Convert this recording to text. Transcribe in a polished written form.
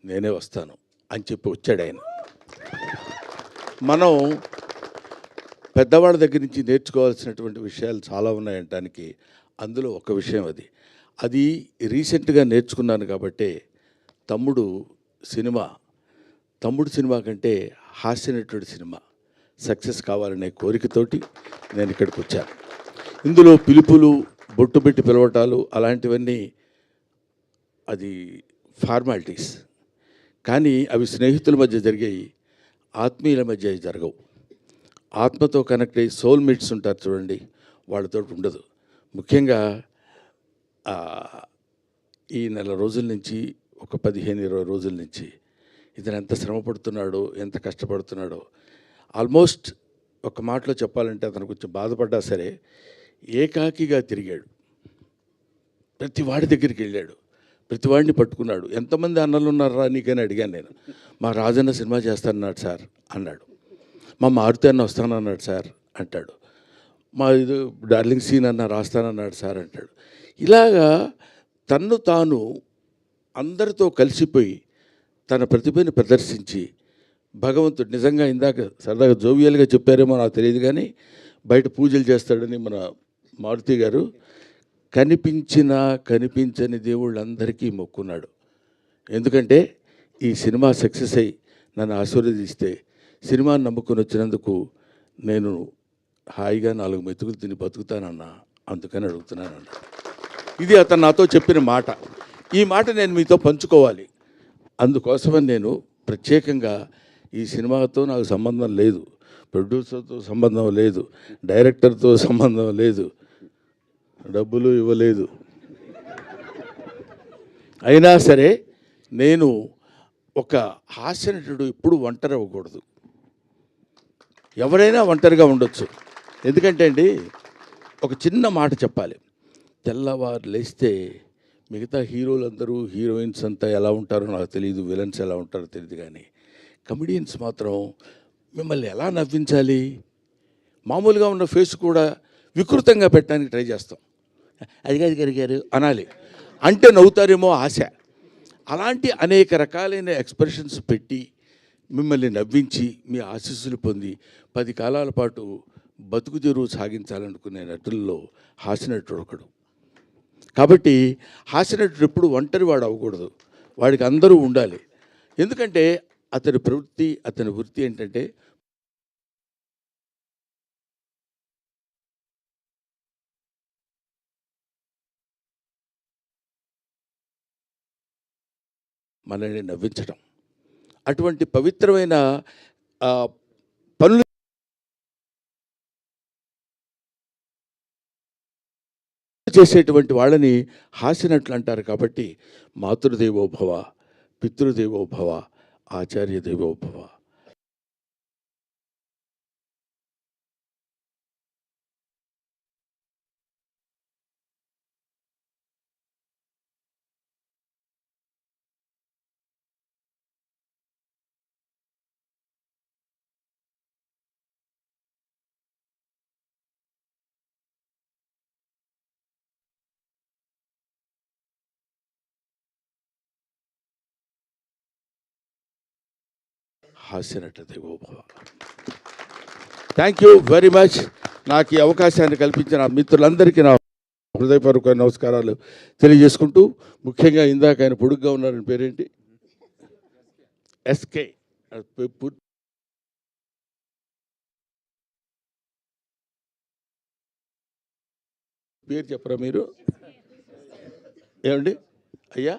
నేనే వస్తాను అని చెప్పి వచ్చాడు ఆయన. మనం పెద్దవాళ్ళ దగ్గర నుంచి నేర్చుకోవాల్సినటువంటి విషయాలు చాలా ఉన్నాయంటానికి అందులో ఒక విషయం అది రీసెంట్గా నేర్చుకున్నాను. కాబట్టి తమ్ముడు సినిమా కంటే హాస్యనటుడి సినిమా సక్సెస్ కావాలనే కోరికతోటి నేను ఇక్కడికి వచ్చాను. ఇందులో పిలుపులు, బొట్టు పెట్టి పిలవటాలు అలాంటివన్నీ అది ఫార్మాలిటీస్, కానీ అవి స్నేహితుల మధ్య జరిగాయి, ఆత్మీయుల మధ్య జరగవు. ఆత్మతో కనెక్ట్ అయ్యి సోల్మేట్స్ ఉంటారు చూడండి, వాళ్ళతో ఉండదు. ముఖ్యంగా ఈ నెల రోజుల నుంచి, ఒక 15-20 రోజుల నుంచి ఇతను ఎంత శ్రమ పడుతున్నాడో, ఎంత కష్టపడుతున్నాడో. ఆల్మోస్ట్ ఒక మాటలో చెప్పాలంటే అతను కొంచెం బాధపడ్డా సరే ఏకాకిగా తిరిగాడు. ప్రతి వాడి దగ్గరికి వెళ్ళాడు, ప్రతి వాడిని పట్టుకున్నాడు. ఎంతమంది అన్నలు ఉన్నారా నీకని అడిగాను నేను. మా రాజన్న సినిమా చేస్తానన్నాడు సార్ అన్నాడు. మా మారుతి అన్న వస్తానన్నాడు సార్ అంటాడు. మా ఇది డార్లింగ్ సీన్ అన్న రాస్తానన్నాడు సార్ అంటాడు. ఇలాగా తన్ను తాను అందరితో కలిసిపోయి తన ప్రతిభని ప్రదర్శించి భగవంతుడు నిజంగా ఇందాక సరదాగా జోవియల్గా చెప్పారేమో నాకు తెలియదు, కానీ బయట పూజలు చేస్తాడని మన మారుతి గారు కనిపించని దేవుళ్ళందరికీ మొక్కున్నాడు. ఎందుకంటే ఈ సినిమా సక్సెస్ అయ్యి నన్ను ఆశీర్వదిస్తే సినిమాని నమ్ముకొని వచ్చినందుకు నేను హాయిగా 4 మెతుకులు తిని బతుకుతానన్నా, అందుకని అడుగుతున్నానన్న. ఇది అతను నాతో చెప్పిన మాట. ఈ మాట నేను మీతో పంచుకోవాలి. అందుకోసమని నేను ప్రత్యేకంగా ఈ సినిమాతో నాకు సంబంధం లేదు, ప్రొడ్యూసర్తో సంబంధం లేదు, డైరెక్టర్తో సంబంధం లేదు, డబ్బులు ఇవ్వలేదు. అయినా సరే నేను ఒక హాస్యనటుడు ఎప్పుడు ఒంటరి అవ్వకూడదు. ఎవరైనా ఒంటరిగా ఉండొచ్చు. ఎందుకంటే అండి, ఒక చిన్న మాట చెప్పాలి. తెల్లవారు లేస్తే మిగతా హీరోలందరూ, హీరోయిన్స్ అంతా ఎలా ఉంటారో నాకు తెలియదు, విలన్స్ ఎలా ఉంటారో తెలియదు, కానీ కమెడియన్స్ మాత్రం మిమ్మల్ని ఎలా నవ్వించాలి, మామూలుగా ఉన్న ఫేస్ కూడా వికృతంగా పెట్టడానికి ట్రై చేస్తాం. అదిగాది గారు అనాలి అంటే నవ్వుతారేమో ఆశ. అలాంటి అనేక రకాలైన ఎక్స్ప్రెషన్స్ పెట్టి మిమ్మల్ని నవ్వించి మీ ఆశీస్సులు పొంది 10 కాలాల పాటు బతుకు తెరువు సాగించాలనుకునే నటుల్లో హాస్యనటుడు ఒకడు. కాబట్టి హాస్యనటుడు ఎప్పుడు ఒంటరి వాడు అవ్వకూడదు, వాడికి అందరూ ఉండాలి. ఎందుకంటే అతని వృత్తి ఏంటంటే మనల్ని నవ్వించడం. అటువంటి పవిత్రమైన పనులు చేసేటువంటి వాళ్ళని హాస్యనట్లు అంటారు. కాబట్టి మాతృదేవోభవ, పితృదేవోభవ, ఆచార్య దేవోభవ. హాస్యనట దేవోభవ. Thank you very much. నాకు ఈ అవకాశాన్ని కల్పించిన మిత్రులందరికీ నా హృదయపూర్వక నమస్కారాలు తెలియజేసుకుంటూ, ముఖ్యంగా ఇందాక ఆయన పొడుగ్గా ఉన్నారని పేరేంటి, ఎస్కే పేరు చెప్పరా మీరు? ఏమండి అయ్యా?